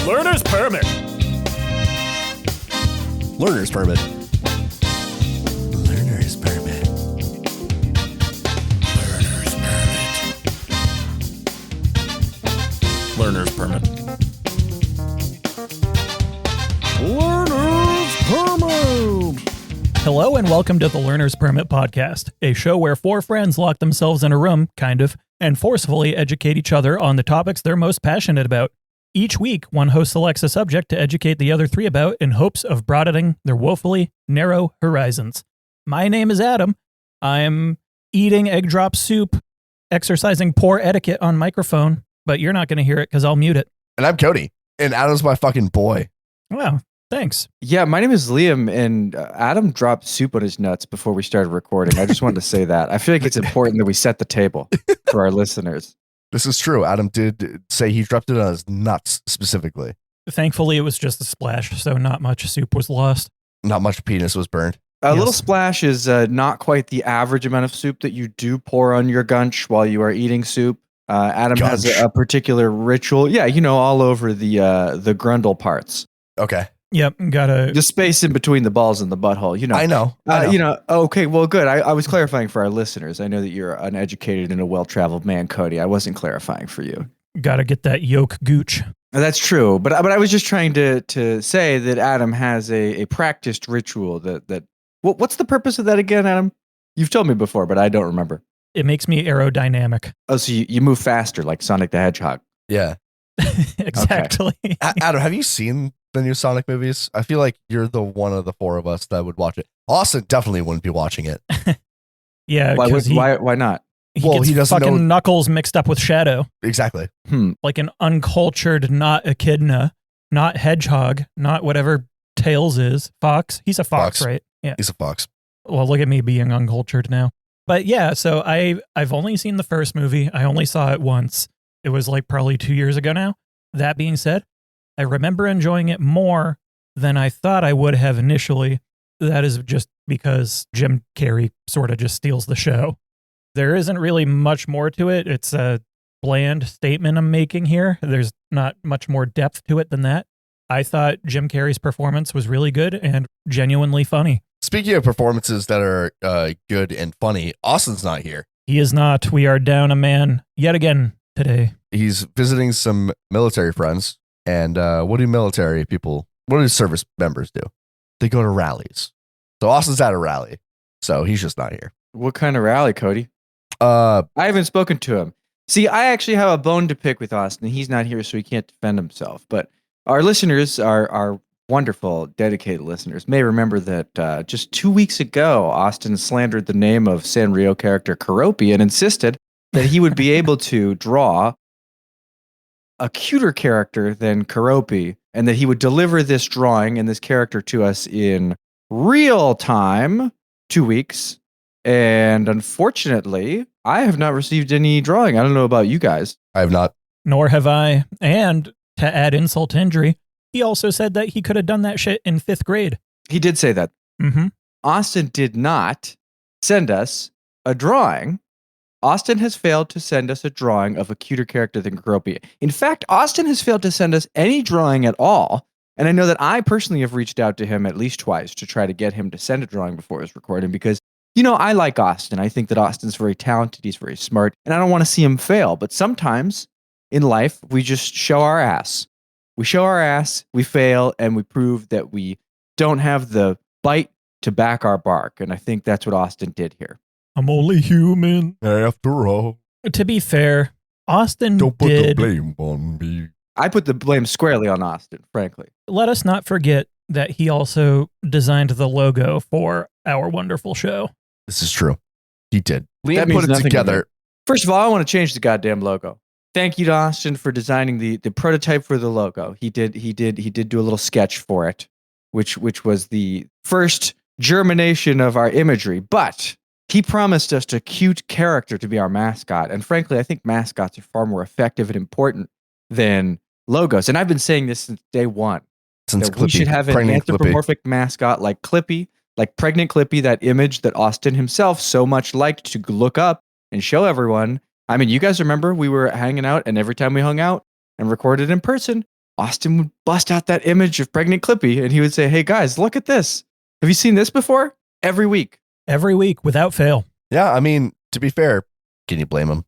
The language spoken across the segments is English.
Learner's permit. Learner's permit. Learner's permit. Learner's permit. Learner's permit. Learner's permit. Hello and welcome to the Learner's Permit podcast, a show where four friends lock themselves in a room, kind of, and forcefully educate each other on the topics they're most passionate about. Each week, one host selects a subject to educate the other three about in hopes of broadening their woefully narrow horizons. My name is Adam. I'm eating egg drop soup, exercising poor etiquette on microphone, but you're not going to hear it because I'll mute it. And I'm Cody. And Adam's my fucking boy. Wow, thanks. Yeah, my name is Liam, and Adam dropped soup on his nuts before we started recording. I just wanted to say that. I feel like it's important that we set the table for our listeners. This is true. Adam did say he dropped it on his nuts specifically. Thankfully, it was just a splash, so not much soup was lost. Not much penis was burned. A little splash is not quite the average amount of soup that you do pour on your gunch while you are eating soup. Adam has a particular ritual. Yeah, you know, all over the grundle parts. Okay. Yep, gotta... The space in between the balls and the butthole, you know. I know. You know, okay, well, good. I was clarifying for our listeners. I know that you're an educated and a well-traveled man, Cody. I wasn't clarifying for you. Gotta get that yolk gooch. That's true, but I was just trying to say that Adam has a practiced ritual that what's the purpose of that again, Adam? You've told me before, but I don't remember. It makes me aerodynamic. Oh, so you move faster like Sonic the Hedgehog. Yeah. Exactly. Okay. Adam, have you seen the new Sonic movies? I feel like you're the one of the four of us that would watch it. Austin definitely wouldn't be watching it. Yeah. Why not? He doesn't fucking know Knuckles mixed up with Shadow. Exactly. Like an uncultured, not echidna, not hedgehog, not whatever Tails is. Fox. He's a fox, right? Yeah. He's a fox. Well, look at me being uncultured now. But yeah, so I've only seen the first movie. I only saw it once. It was like probably 2 years ago now. That being said, I remember enjoying it more than I thought I would have initially. That is just because Jim Carrey sort of just steals the show. There isn't really much more to it. It's a bland statement I'm making here. There's not much more depth to it than that. I thought Jim Carrey's performance was really good and genuinely funny. Speaking of performances that are good and funny, Austin's not here. He is not. We are down a man yet again today. He's visiting some military friends. And what do service members do? They go to rallies. So Austin's at a rally. So he's just not here. What kind of rally, Cody? I haven't spoken to him. See, I actually have a bone to pick with Austin. He's not here, so he can't defend himself. But our listeners, our wonderful, dedicated listeners, may remember that just 2 weeks ago, Austin slandered the name of Sanrio character Keroppi and insisted that he would be able to draw a cuter character than Keroppi, and that he would deliver this drawing and this character to us in real time, 2 weeks. And unfortunately, I have not received any drawing. I don't know about you guys. I have not. Nor have I. And to add insult to injury, he also said that he could have done that shit in 5th grade. He did say that. Mm-hmm. Austin did not send us a drawing. Austin has failed to send us a drawing of a cuter character than Keroppi. In fact, Austin has failed to send us any drawing at all. And I know that I personally have reached out to him at least twice to try to get him to send a drawing before his recording because, you know, I like Austin. I think that Austin's very talented. He's very smart. And I don't want to see him fail. But sometimes in life, we just show our ass. We show our ass, we fail, and we prove that we don't have the bite to back our bark. And I think that's what Austin did here. I'm only human. After all. To be fair, Austin Don't put did... the blame on me. I put the blame squarely on Austin, frankly. Let us not forget that he also designed the logo for our wonderful show. This is true. He did. That Liam means put it nothing to together. me. First of all, I want to change the goddamn logo. Thank you to Austin for designing the prototype for the logo. He did do a little sketch for it, which was the first germination of our imagery. But he promised us a cute character to be our mascot. And frankly, I think mascots are far more effective and important than logos. And I've been saying this since day one. Since that we should have an anthropomorphic mascot like Clippy, like Pregnant Clippy, that image that Austin himself so much liked to look up and show everyone. I mean, you guys remember we were hanging out, and every time we hung out and recorded in person, Austin would bust out that image of pregnant Clippy and he would say, hey guys, look at this. Have you seen this before? Every week. Every week without fail. Yeah, I mean, to be fair, can you blame him?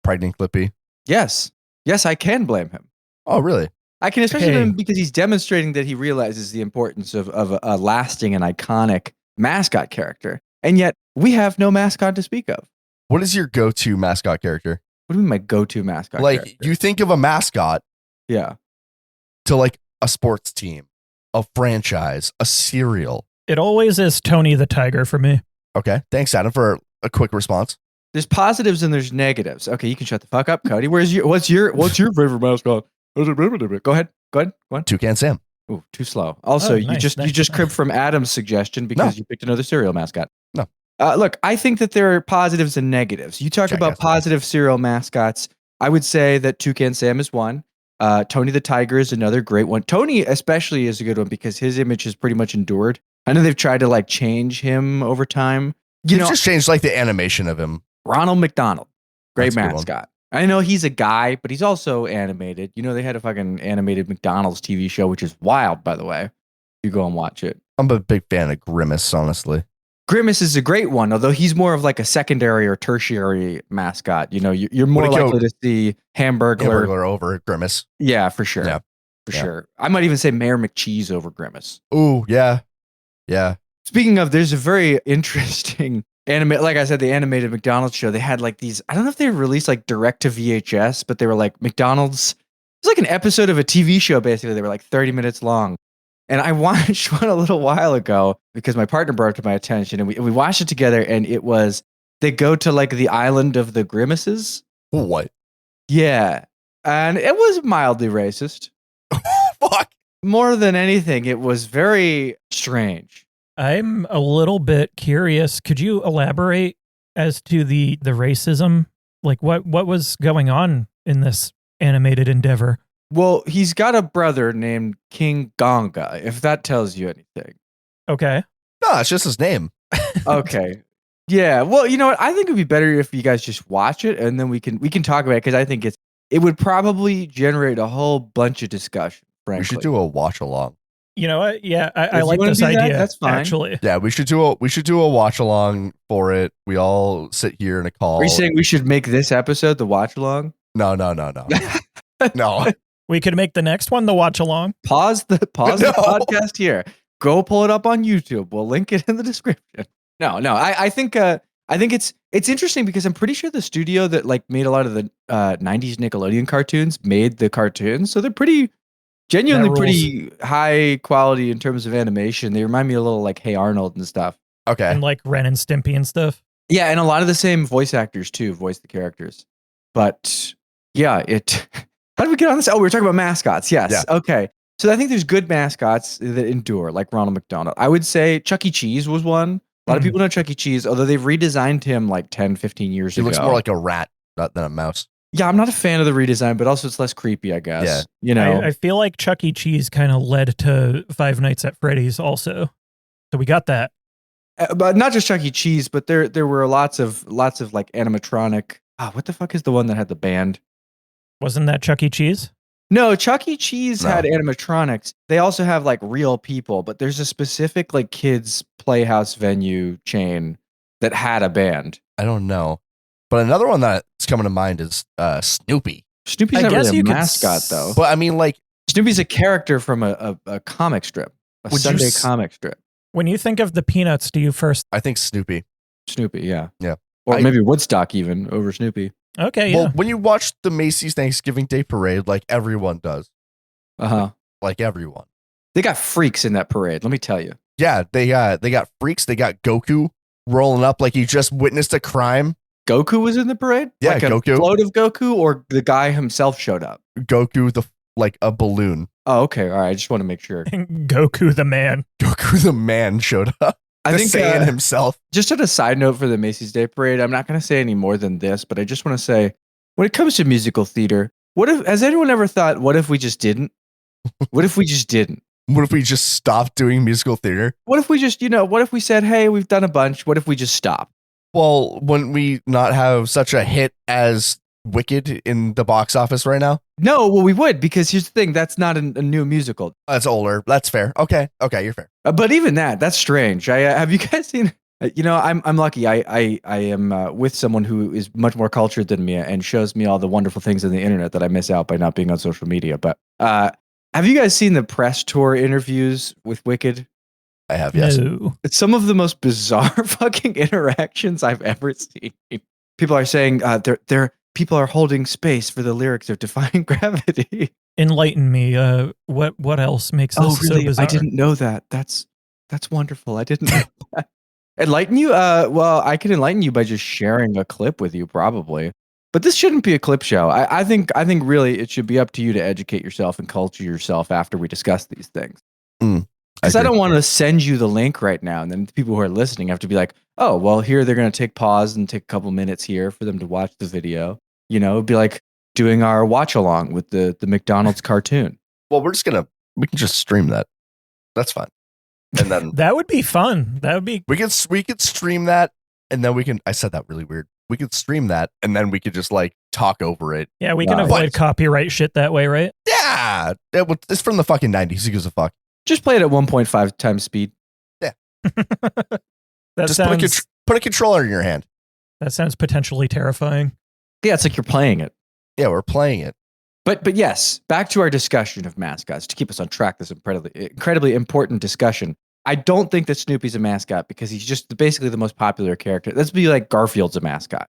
Pregnant Clippy? Yes. Yes, I can blame him. Oh, really? I can especially blame Hey. him because he's demonstrating that he realizes the importance of a lasting and iconic mascot character. And yet we have no mascot to speak of. What is your go-to mascot character? What do you mean my go-to mascot Like, character? you think of a mascot Yeah. to like a sports team, a franchise, a cereal. It always is Tony the Tiger for me. Okay. Thanks, Adam, for a quick response. There's positives and there's negatives. Okay, you can shut the fuck up, Cody. What's your favorite mascot? Go ahead. Toucan Sam. Ooh, too slow. Also, Oh, you nice, just nice. cribbed from Adam's suggestion because you picked another cereal mascot. No. Look, I think that there are positives and negatives. You talk about Jackass. positive cereal mascots. I would say that Toucan Sam is one. Tony the Tiger is another great one. Tony especially is a good one because his image has pretty much endured. I know they've tried to like change him over time. You You've know, just changed like the animation of him. Ronald McDonald, great That's a good one. mascot. I know he's a guy, but he's also animated. You know, they had a fucking animated McDonald's TV show, which is wild, by the way. You go and watch it. I'm a big fan of Grimace, honestly. Grimace is a great one, although he's more of like a secondary or tertiary mascot. You know, you're more Would it go- likely to see Hamburglar. Hamburglar over Grimace. Yeah, for sure. Yeah. For Yeah. sure. I might even say Mayor McCheese over Grimace. Ooh, yeah. Yeah. Speaking of, there's a very interesting like I said, the animated McDonald's show. They had like these, I don't know if they released like direct to VHS, but they were like McDonald's. It was like an episode of a TV show, basically. They were like 30 minutes long. And I watched one a little while ago because my partner brought it to my attention and we watched it together. And it was, they go to like the island of the Grimaces. What? Yeah. And it was mildly racist. Fuck. More than anything, it was very strange. I'm a little bit curious. Could you elaborate as to the racism? Like what was going on in this animated endeavor? Well, he's got a brother named King Gonga, if that tells you anything. Okay. No, it's just his name. Okay. Yeah. Well, you know what? I think it'd be better if you guys just watch it and then we can talk about it because I think it would probably generate a whole bunch of discussion, frankly. We should do a watch along. You know what? Yeah, I If you like wanna this do that, idea. that's fine. Actually, Yeah, we should do a watch along for it. We all sit here in a call. Are you saying we should make this episode the watch along? No. No. we could make the next one the watch along. Pause the No. podcast here. Go pull it up on YouTube. We'll link it in the description. No. I think it's interesting because I'm pretty sure the studio that like made a lot of the 90s Nickelodeon cartoons made the cartoons, so they're genuinely That rules. pretty high quality in terms of animation. They remind me a little like Hey Arnold and stuff. Okay. And like Ren and Stimpy and stuff. Yeah, and a lot of the same voice actors too voice the characters. But yeah, how did we get on this? Oh, we were talking about mascots. Yes. Yeah. Okay. So I think there's good mascots that endure, like Ronald McDonald. I would say Chuck E. Cheese was one. A lot of people know Chuck E. Cheese, although they've redesigned him like 10, 15 years He ago. looks more like a rat than a mouse. Yeah, I'm not a fan of the redesign, but also it's less creepy, I guess. Yeah. You know, I feel like Chuck E. Cheese kind of led to Five Nights at Freddy's also. So we got that. But not just Chuck E. Cheese, but there were lots of like animatronic. What the fuck is the one that had the band? Wasn't that Chuck E. Cheese? No, Chuck E. Cheese No. had animatronics. They also have like real people, but there's a specific like kids playhouse venue chain that had a band. I don't know. But another one that's coming to mind is Snoopy. Snoopy's I not guess really a you could mascot though. But I mean, like, Snoopy's a character from a comic strip, a Would you Sunday s- comic strip. When you think of the Peanuts, do you first? I think Snoopy. Snoopy, yeah. Yeah. Or maybe Woodstock even over Snoopy. Okay, yeah. Well, when you watch the Macy's Thanksgiving Day Parade, like everyone does. Uh-huh. Like everyone. They got freaks in that parade, let me tell you. Yeah, they got freaks. They got Goku rolling up like he just witnessed a crime. Goku was in the parade? Yeah, like a Goku. float of Goku, or the guy himself showed up? Goku, like a balloon. Oh, okay. All right. I just want to make sure. Goku the Man. Goku the Man showed up. I think Saiyan himself. just as a side note for the Macy's Day Parade, I'm not going to say any more than this, but I just want to say, when it comes to musical theater, has anyone ever thought, what if we just didn't? What if we just didn't? What if we just stopped doing musical theater? What if we just, what if we said, hey, we've done a bunch. What if we just stop? Well, wouldn't we not have such a hit as Wicked in the box office right now? No, well, we would, because here's the thing. That's not a new musical. That's older. That's fair. Okay, you're fair. But even that's strange. Have you guys seen? I'm lucky. I am with someone who is much more cultured than me and shows me all the wonderful things on the internet that I miss out by not being on social media. But have you guys seen the press tour interviews with Wicked? I have, yes. No. It's some of the most bizarre fucking interactions I've ever seen. People are saying people are holding space for the lyrics of Defying Gravity. Enlighten me. What else makes this so bizarre? I didn't know that. That's wonderful. I didn't know that. Enlighten you? Well, I can enlighten you by just sharing a clip with you, probably. But this shouldn't be a clip show. I think really it should be up to you to educate yourself and culture yourself after we discuss these things. Because I don't want to send you the link right now, and then the people who are listening have to be like, oh, well, here they're going to take pause and take a couple minutes here for them to watch the video. It'd be like doing our watch along with the McDonald's cartoon. Well, we can just stream that. That's fine. And then that would be fun. That would be. We could stream that, and then we can. I said that really weird. We could stream that, and then we could just like talk over it. Yeah, we can avoid copyright shit that way, right? Yeah, it's from the fucking 90s. Who gives a fuck? Just play it at 1.5 times speed. Yeah. Just put a controller in your hand. That sounds potentially terrifying. Yeah, it's like you're playing it. Yeah, we're playing it. But yes, back to our discussion of mascots to keep us on track. This incredibly important discussion. I don't think that Snoopy's a mascot because he's just basically the most popular character. Let's be like Garfield's a mascot.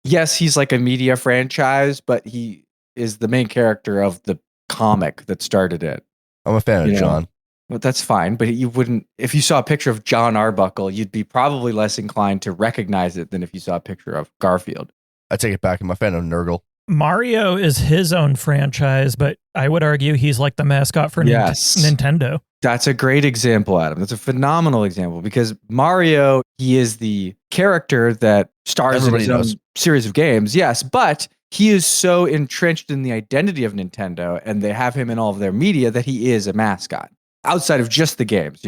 Yes, he's like a media franchise, but he is the main character of the comic that started it. I'm a fan of John. Well, that's fine, but you wouldn't. If you saw a picture of John Arbuckle, you'd be probably less inclined to recognize it than if you saw a picture of Garfield. I take it back. I'm a fan of Nurgle. Mario is his own franchise, but I would argue he's like the mascot for Nintendo. That's a great example, Adam. That's a phenomenal example because Mario, he is the character that stars in his own series of games. Yes, but he is so entrenched in the identity of Nintendo and they have him in all of their media that he is a mascot. Outside of just the games,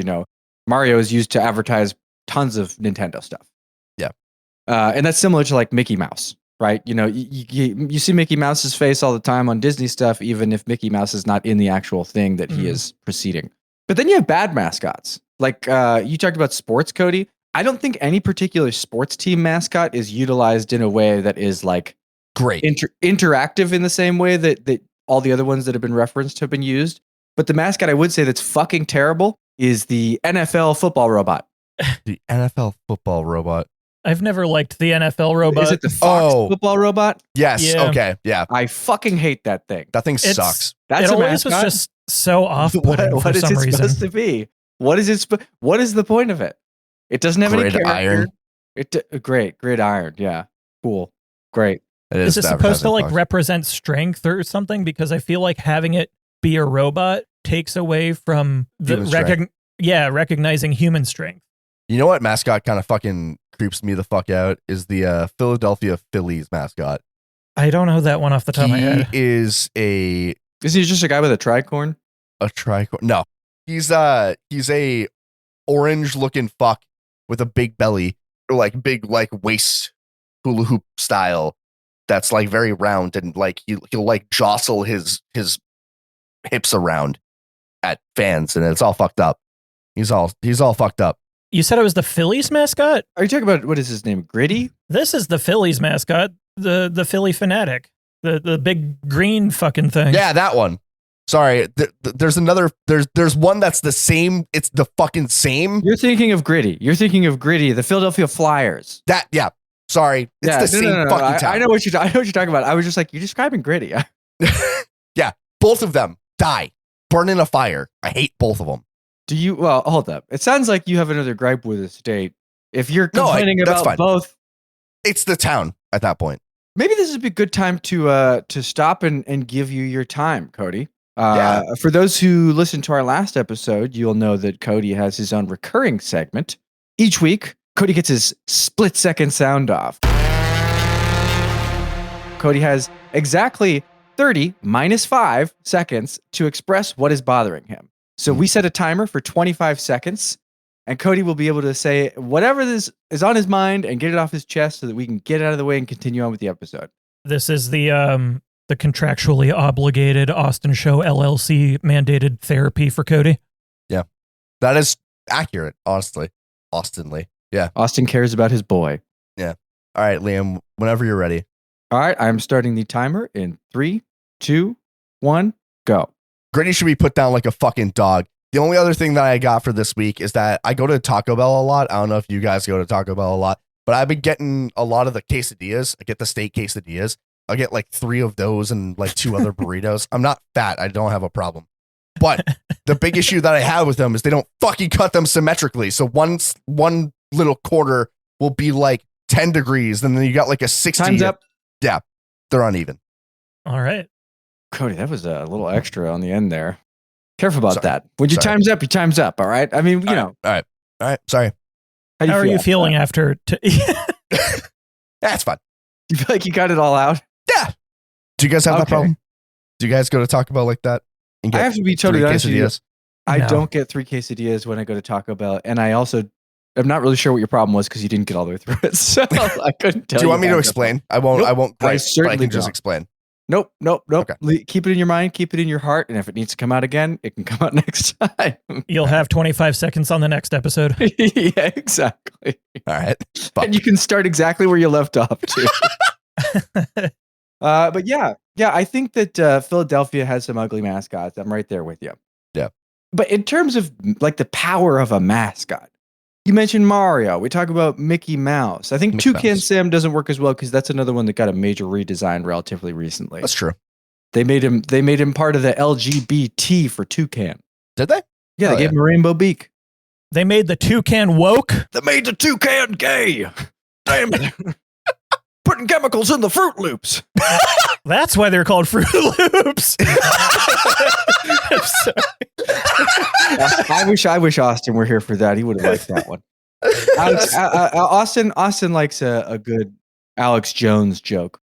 Mario is used to advertise tons of Nintendo stuff. Yeah. And that's similar to like Mickey Mouse. Right, you see Mickey Mouse's face all the time on Disney stuff, even if Mickey Mouse is not in the actual thing that he is preceding. But then you have bad mascots, like you talked about sports, Cody. I don't think any particular sports team mascot is utilized in a way that is like great, interactive in the same way that all the other ones that have been referenced have been used. But the mascot I would say that's fucking terrible is the NFL football robot. The NFL football robot. I've never liked the NFL robot. Is it the Fox football robot? Yes. Yeah. Okay. Yeah. I fucking hate that thing. That thing sucks. That's it a always mascot. was just so off-putting for some reason. What is it supposed to be? What is it? What is the point of it? It doesn't have any character. Iron. Great iron. Yeah. Cool. Great. Is it supposed to like represent strength or something? Because I feel like having it be a robot takes away from the recognizing human strength. You know what mascot kind of fucking creeps me the fuck out is the Philadelphia Phillies mascot. I don't know that one off the top of my head. Is he just a guy with a tricorn? A tricorn? No, he's a orange looking fuck with a big belly, or like big like waist hula hoop style. That's like very round and like he'll like jostle his hips around at fans, and it's all fucked up. He's all fucked up. You said it was the Phillies mascot? Are you talking about, what is his name, Gritty? This is the Phillies mascot, the Philly fanatic, the big green fucking thing. Yeah, that one. Sorry, there's another. There's one that's the same. It's the fucking same. You're thinking of Gritty. The Philadelphia Flyers. Yeah. Sorry, it's the same fucking town. I know what you're talking about. I was just like, you're describing Gritty. Yeah, both of them die, burn in a fire. I hate both of them. Well, hold up. It sounds like you have another gripe with the state. If you're complaining about both. It's the town at that point. Maybe this is a good time to stop and give you your time, Cody. For those who listened to our last episode, you'll know that Cody has his own recurring segment. Each week, Cody gets his split-second sound off. Cody has exactly 30 minus 5 seconds to express what is bothering him. So we set a timer for 25 seconds, and Cody will be able to say whatever this is on his mind and get it off his chest so that we can get it out of the way and continue on with the episode. This is the contractually obligated Austin Show LLC mandated therapy for Cody. That is accurate, honestly. Austinly. Yeah. Austin cares about his boy. All right, Liam, whenever you're ready. All right, I'm starting the timer in 3, 2, 1, go. Gritty should be put down like a fucking dog. The only other thing that I got for this week is that I go to Taco Bell a lot. I don't know if you guys go to Taco Bell a lot, but I've been getting a lot of the quesadillas. I get the steak quesadillas. I get like 3 of those and like 2 other burritos. I'm not fat. I don't have a problem. But the big issue that I have with them is they don't fucking cut them symmetrically. So one little quarter will be like 10 degrees, and then you got like a 60. Time's up. Yeah, they're uneven. All right. Cody, that was a little extra on the end there. Careful about Sorry. that. When your Sorry. time's up, your time's up. All right. I mean, you know. All right. Sorry. How are you feeling after? That's fine. You feel like you got it all out? Yeah. Do you guys have that Okay. problem? Do you guys go to Taco Bell like that? And I have to be totally 3 honest with you. quesadillas? I No. don't get 3 quesadillas when I go to Taco Bell, and I also I'm not really sure what your problem was because you didn't get all the way through it, so I couldn't tell. Do you want me to how explain? I won't. Nope, I won't. I Gripe, but I certainly can just don't. explain. Nope. Okay. Keep it in your mind, keep it in your heart, and if it needs to come out again, it can come out next time. You'll have 25 seconds on the next episode. Yeah, exactly. All right. And you can start exactly where you left off too. But yeah, I think that Philadelphia has some ugly mascots. I'm right there with you. Yeah. But in terms of like the power of a mascot, you mentioned Mario. We talk about Mickey Mouse. I think Mickey Toucan Mouse. Sam doesn't work as well because that's another one that got a major redesign relatively recently. That's true. They made him part of the LGBT for Toucan. Did they? Yeah, Oh, they gave him a rainbow beak. They made the toucan woke. They made the Toucan gay. Damn it. Putting chemicals in the Fruit Loops. That's why they're called Fruit Loops. I'm sorry. I wish Austin were here for that. He would have liked that one. Austin likes a good Alex Jones joke.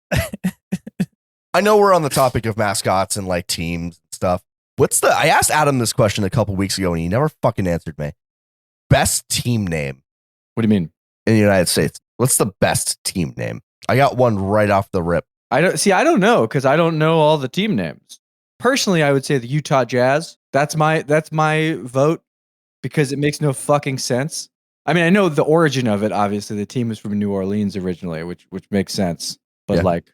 I know we're on the topic of mascots and like teams and stuff. I asked Adam this question a couple weeks ago and he never fucking answered me. Best team name What do you mean? in the United States. What's the best team name? I got one right off the rip. I don't know because I don't know all the team names. Personally, I would say the Utah Jazz. That's my vote because it makes no fucking sense. I mean, I know the origin of it. Obviously, the team is from New Orleans originally, which makes sense. But Yeah. like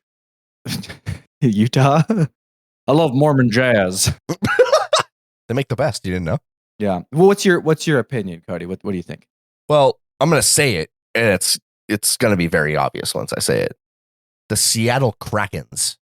Utah, I love Mormon jazz. They make the best. You didn't know? Yeah. Well, what's your opinion, Cody? What do you think? Well, I'm gonna say it, and it's gonna be very obvious once I say it. The Seattle Krakens.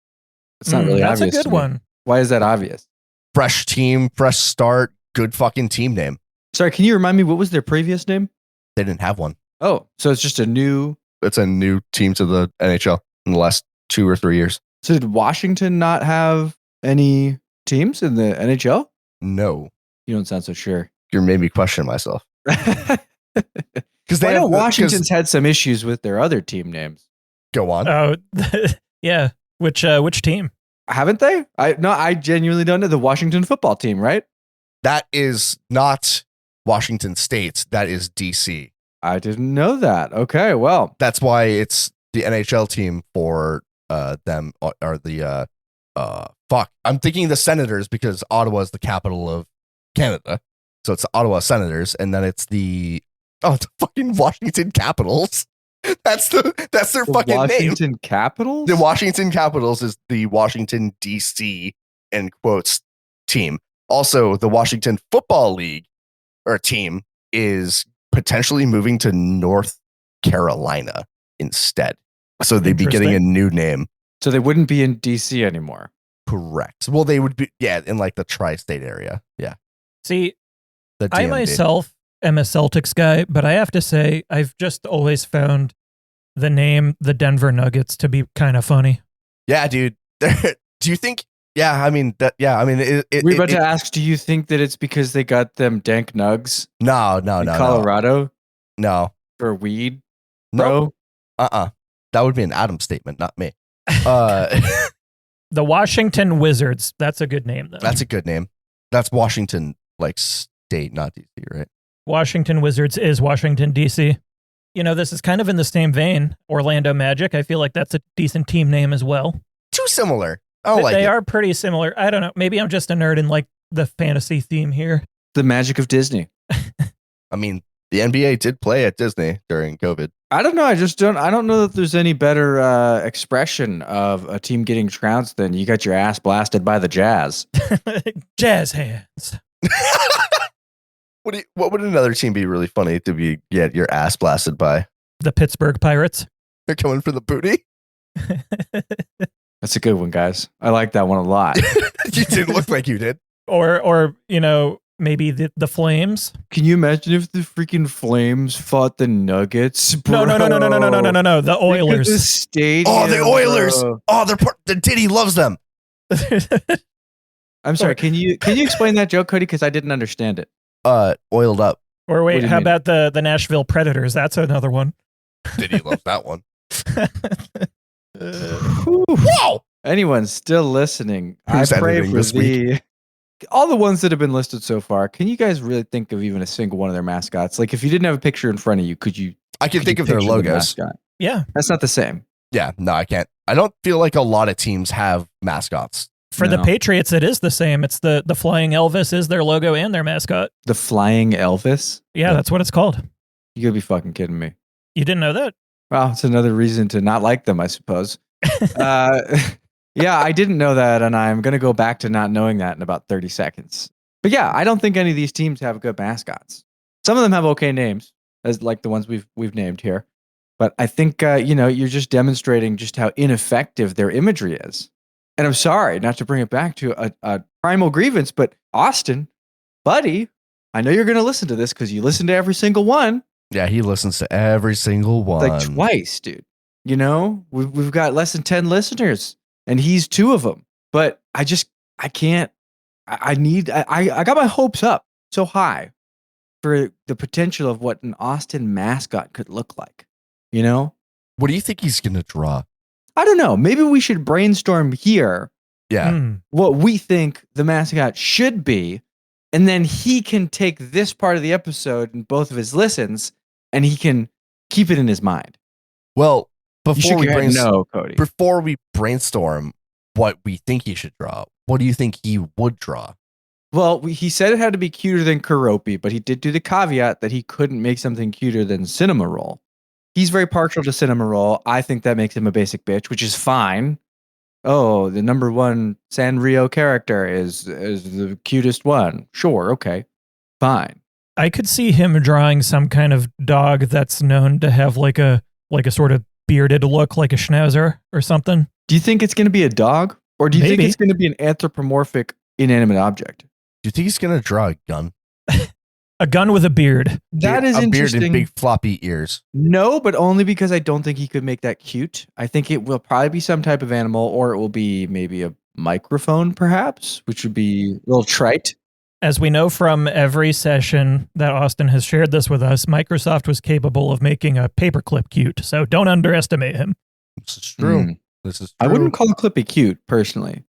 It's not really that's obvious. a good to me. one. Why is that obvious? Fresh team, fresh start, good fucking team name. Sorry, can you remind me what was their previous name? They didn't have one. Oh, so it's just a new. It's a new team to the NHL in the last 2 or 3 years. So did Washington not have any teams in the NHL? No, You don't sound so sure. you're made me question myself. Because I know Washington's had some issues with their other team names, go on. Oh, yeah. Which team? haven't they? I genuinely don't know. The Washington football team, right? That is not Washington State. That is DC. I didn't know that. Okay, well, That's why it's the NHL team for them are the fuck. I'm thinking the Senators because Ottawa is the capital of Canada. So it's the Ottawa Senators, and then it's the fucking Washington Capitals. That's their the fucking name. Washington Capitals. The Washington Capitals is the Washington DC in quotes team. Also, the Washington Football League or team is potentially moving to North Carolina instead. So they'd be getting a Interesting. new name. So they wouldn't be in DC anymore. Correct. Well, they would be, in like the tri-state area. Yeah. See, The I DMV. myself am a Celtics guy, but I have to say I've just always found the name the Denver Nuggets to be kind of funny. Yeah, dude. Do you think? Yeah, I mean that. Yeah, I mean We're about to ask, do you think that it's because they got them dank nugs No, in no. Colorado No. for weed, No. bro? That would be an Adam statement, not me. The Washington Wizards. That's a good name, though. That's a good name. That's Washington, like state, not DC, right? Washington Wizards is Washington, D.C. this is kind of in the same vein. Orlando Magic. I feel like that's a decent team name as well. Too similar. I like They it. are pretty similar. I don't know. Maybe I'm just a nerd and like the fantasy theme here. The magic of Disney. I mean, the NBA did play at Disney during COVID. I don't know. I don't know that there's any better expression of a team getting trounced than you got your ass blasted by the Jazz. Jazz hands. What would another team be really funny to get your ass blasted by? The Pittsburgh Pirates. They're coming for the booty. That's a good one, guys. I like that one a lot. You didn't look like you did. Or maybe the Flames. Can you imagine if the freaking Flames fought the Nuggets? Bro? No. The Oilers. The stadium, Oh, the Oilers. bro. Oh, the Diddy loves them. I'm sorry. Can you explain that joke, Cody? Because I didn't understand it. Oiled up. Or What wait, do you how mean? about the Nashville Predators? That's another one. Diddy loves that one. Whew. Wow. Anyone still listening? Who's I pray editing for this week? all the ones that have been listed so far. Can you guys really think of even a single one of their mascots? Like, if you didn't have a picture in front of you, could you? I can think of their picture the logos. mascot? Yeah. That's not the same. Yeah, no, I can't. I don't feel like a lot of teams have mascots. For the No. Patriots, it is the same. It's the flying Elvis is their logo and their mascot. The flying Elvis? Yeah, that's what it's called. You gotta be fucking kidding me. You didn't know that? Well, it's another reason to not like them, I suppose. Yeah, I didn't know that, and I'm gonna go back to not knowing that in about 30 seconds. But yeah, I don't think any of these teams have good mascots. Some of them have okay names, as like the ones we've named here. But I think you're just demonstrating just how ineffective their imagery is. And I'm sorry not to bring it back to a primal grievance, but Austin, buddy, I know you're gonna listen to this because you listen to every single one. Yeah, he listens to every single one. Like twice, dude. We've got less than 10 listeners, and he's 2 of them. But I can't. I got my hopes up so high for the potential of what an Austin mascot could look like. What do you think he's gonna draw? I don't know. Maybe we should brainstorm here Yeah. what we think the mascot should be, and then he can take this part of the episode in both of his listens, and he can keep it in his mind. Well, You before should we go ahead and brainstorm, know, Cody. before we brainstorm what we think he should draw, what do you think he would draw? Well, he said it had to be cuter than Karopi, but he did do the caveat that he couldn't make something cuter than Cinema Roll. He's very partial to Cinema Roll. I think that makes him a basic bitch, which is fine. Oh, the number 1 Sanrio character is the cutest one. Sure, okay, fine. I could see him drawing some kind of dog that's known to have like a sort of bearded look, like a schnauzer or something. Do you think it's going to be a dog, or do you think Maybe. it's going to be an anthropomorphic inanimate object? Do you think he's gonna draw a gun? A gun with a beard. That is a beard interesting. and big floppy ears. No, but only because I don't think he could make that cute. I think it will probably be some type of animal, or it will be maybe a microphone, perhaps, which would be a little trite. As we know from every session that Austin has shared this with us, Microsoft was capable of making a paperclip cute. So don't underestimate him. This is true. Mm. This is. I true. wouldn't call Clippy cute, personally.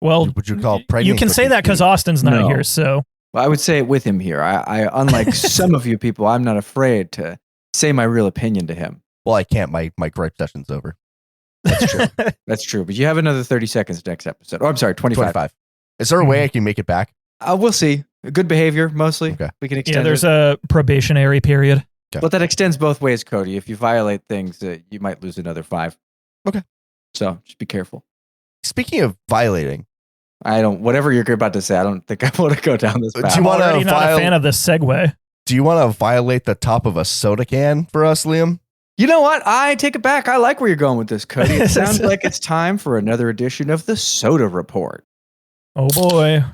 Well, Would you call you pregnant can say Clippy that because cute? Austin's not No. here. So Well, I would say it with him here. I unlike some of you people, I'm not afraid to say my real opinion to him. Well, I can't. My gripe session's over. That's true. That's true. But you have another 30 seconds next episode. Oh, I'm sorry, 25. 25. Is there a way I can make it back? We'll see. Good behavior, mostly. Okay. We can yeah, extend there's it. a probationary period. But that extends both ways, Cody. If you violate things, you might lose another 5. Okay. So just be careful. Speaking of violating, Whatever you're about to say, I don't think I want to go down this Do path. you I'm wanna already not a fan of this segue. do you want to violate the top of a soda can for us, Liam? You know what? I take it back. I like where you're going with this, Cody. It sounds like it's time for another edition of the Soda Report. Oh boy.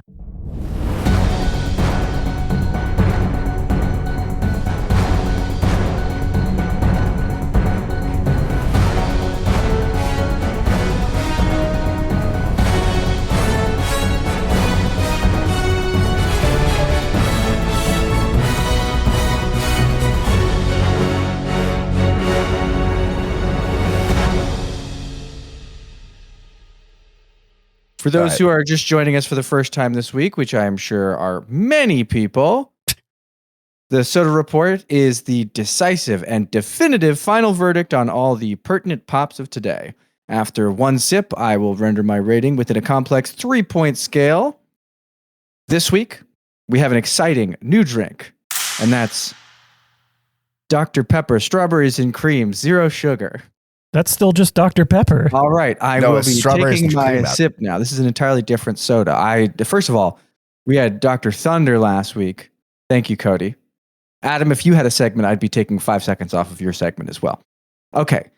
For those Right. who are just joining us for the first time this week, which I am sure are many people, The Soda Report is the decisive and definitive final verdict on all the pertinent pops of today. After one sip, I will render my rating within a complex 3-point scale. This week, we have an exciting new drink, and that's Dr. Pepper Strawberries and Cream, 0 sugar. That's still just Dr. Pepper. All right, I No, will it's be strawberries taking and cream my out. sip now. This is an entirely different soda. First of all, we had Dr. Thunder last week. Thank you, Cody. Adam, if you had a segment, I'd be taking 5 seconds off of your segment as well. Okay,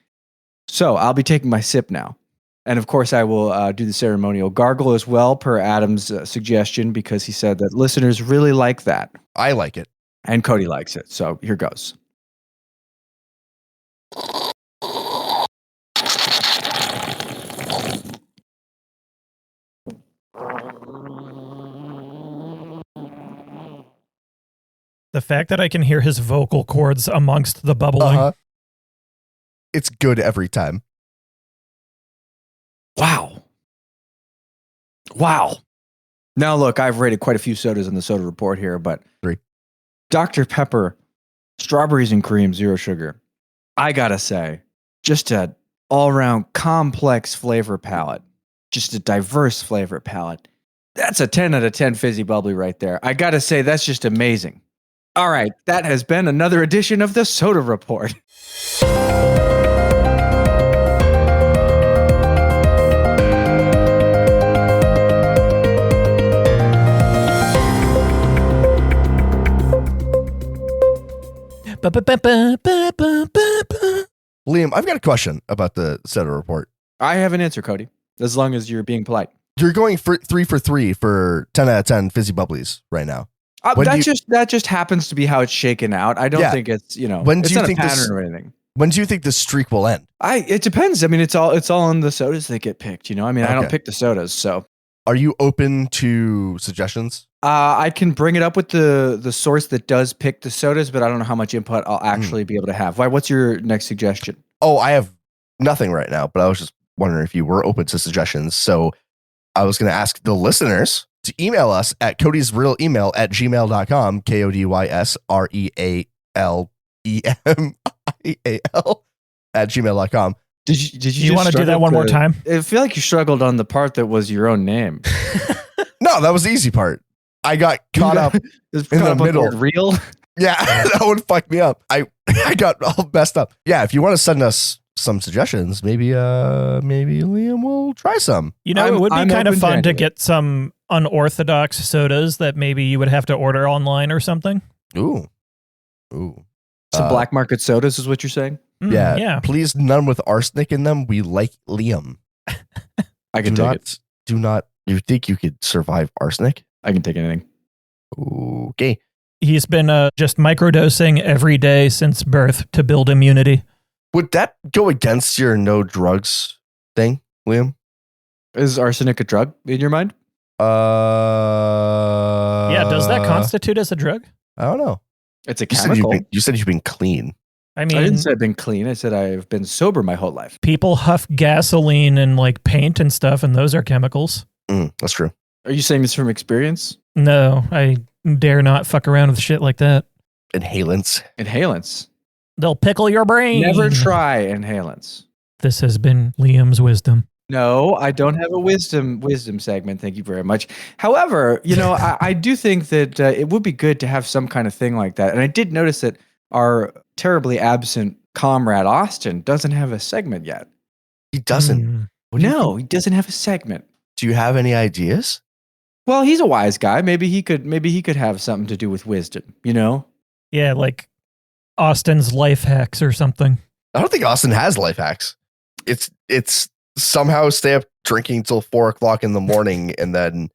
so I'll be taking my sip now. And of course, I will do the ceremonial gargle as well, per Adam's suggestion, because he said that listeners really like that. I like it. And Cody likes it. So here goes. The fact that I can hear his vocal cords amongst the bubbling. It's good every time. Wow. Now, look, I've rated quite a few sodas in the Soda Report here, but 3. Dr. Pepper, Strawberries and Cream, 0 sugar. I gotta say, just an all-around complex flavor palette, just a diverse flavor palette. That's a 10 out of 10 fizzy bubbly right there. I gotta say, that's just amazing. All right, that has been another edition of the Soda Report. Liam, I've got a question about the Soda Report. I have an answer, Cody, as long as you're being polite. You're going for 3 for 3 for 10 out of 10 fizzy bubblies right now. When That just happens to be how it's shaken out. I don't think it's, When it's do you not think a pattern this- or anything. When do you think this streak will end? It depends. I mean, it's all in the sodas that get picked. I mean, I don't Okay. pick the sodas, so Are you open to suggestions? I can bring it up with the source that does pick the sodas, but I don't know how much input I'll actually be able to have. Why? What's your next suggestion? Oh, I have nothing right now, but I was just wondering if you were open to suggestions. So I was going to ask the listeners to email us at Cody's real email at gmail.com, KODYSREALEMIAL at gmail.com. Did you You want to do that one more time? I feel like you struggled on the part that was your own name. No, that was the easy part. I got caught up. It's in caught the up on middle. word real. Yeah, that would fuck me up. I got all messed up. Yeah, if you want to send us some suggestions, maybe Liam will try some. It I'm would be kind of open to fun to anything. get some unorthodox sodas that maybe you would have to order online or something. Ooh. Some black market sodas is what you're saying? Yeah. Yeah. Please, none with arsenic in them. We like Liam. I can take it. Do not. You think you could survive arsenic? I can take anything. Okay. He's been just microdosing every day since birth to build immunity. Would that go against your no drugs thing, Liam? Is arsenic a drug in your mind? Yeah, does that constitute as a drug? I don't know. It's a You said, chemical. you said you've been clean. I mean, I didn't say I've been clean. I said I've been sober my whole life. people huff gasoline and like paint and stuff, and those are chemicals. That's true. Are you saying this from experience? No, I dare not fuck around with shit like that. Inhalants. Inhalants. They'll pickle your brain. Never try inhalants. This has been Liam's wisdom. No, I don't have a wisdom segment. Thank you very much. However, I do think that it would be good to have some kind of thing like that. And I did notice that our terribly absent comrade Austin doesn't have a segment yet. He doesn't. Mm. What do you No, think? he doesn't have a segment. Do you have any ideas? Well, he's a wise guy. Maybe he could have something to do with wisdom, Yeah, like Austin's life hacks or something. I don't think Austin has life hacks. It's somehow stay up drinking till 4 o'clock in the morning and then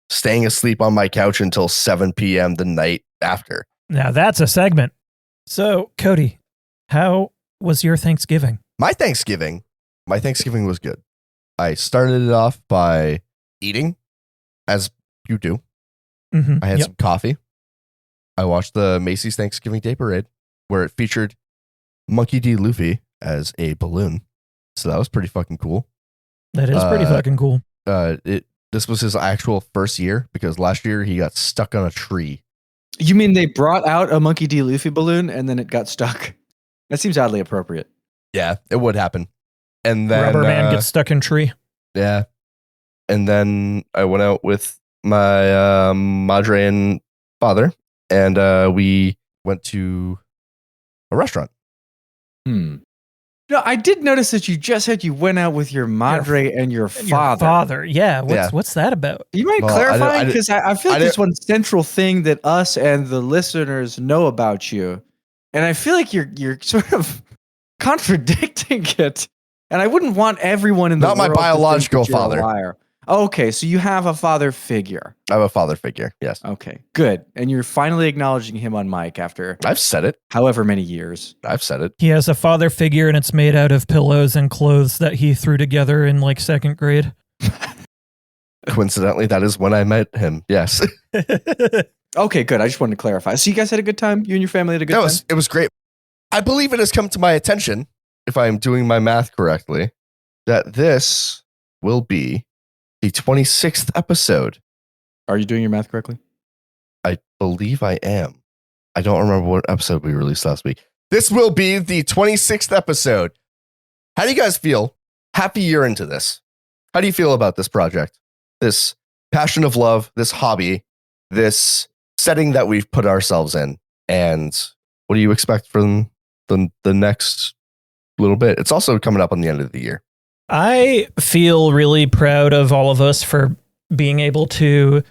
staying asleep on my couch until 7 p.m. the night after. Now that's a segment. So, Cody, how was your Thanksgiving? My Thanksgiving was good. I started it off by eating, as you do. Mm-hmm. I had some coffee. I watched the Macy's Thanksgiving Day Parade, where it featured Monkey D. Luffy as a balloon. So that was pretty fucking cool. That is pretty fucking cool. This was his actual first year because last year he got stuck on a tree. You mean they brought out a Monkey D. Luffy balloon and then it got stuck? That seems oddly appropriate. Yeah, it would happen. And then Rubber man gets stuck in tree. Yeah. And then I went out with my madre and father, and we went to a restaurant. No, I did notice that you just said you went out with your madre and your father. Yeah. What's that about? You might clarify, because I feel like there's one central thing that us and the listeners know about you, and I feel like you're sort of contradicting it. And I wouldn't want everyone in the world not my biological to think that you're father. a liar. Okay, so you have a father figure. I have a father figure. Yes. Okay, good. And you're finally acknowledging him on mic after I've said it. however many years. I've said it. He has a father figure and it's made out of pillows and clothes that he threw together in like second grade. Coincidentally, that is when I met him. Yes. Okay, good. I just wanted to clarify. So you guys had a good time? You and your family had a good time? It was great. I believe it has come to my attention, if I am doing my math correctly, that this will be the 26th episode. Are you doing your math correctly? I believe I am. I don't remember what episode we released last week. This will be the 26th episode. How do you guys feel? Happy year into this. How do you feel about this project? This passion of love, this hobby, this setting that we've put ourselves in. And what do you expect from the next little bit? It's also coming up on the end of the year. I feel really proud of all of us for being able to